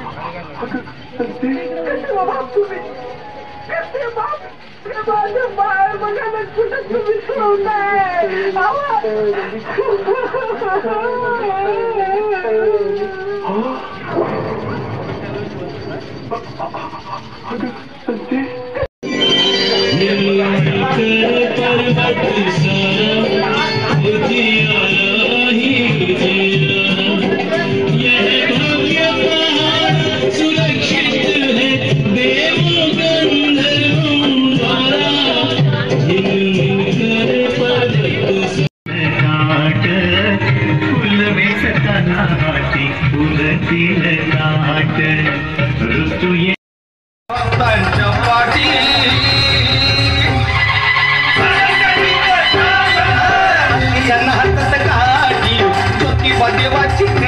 कसे बाप तुम्ही कसे बाप माझं बाळ बघायला कुठं तुम्ही सोडताय देवाची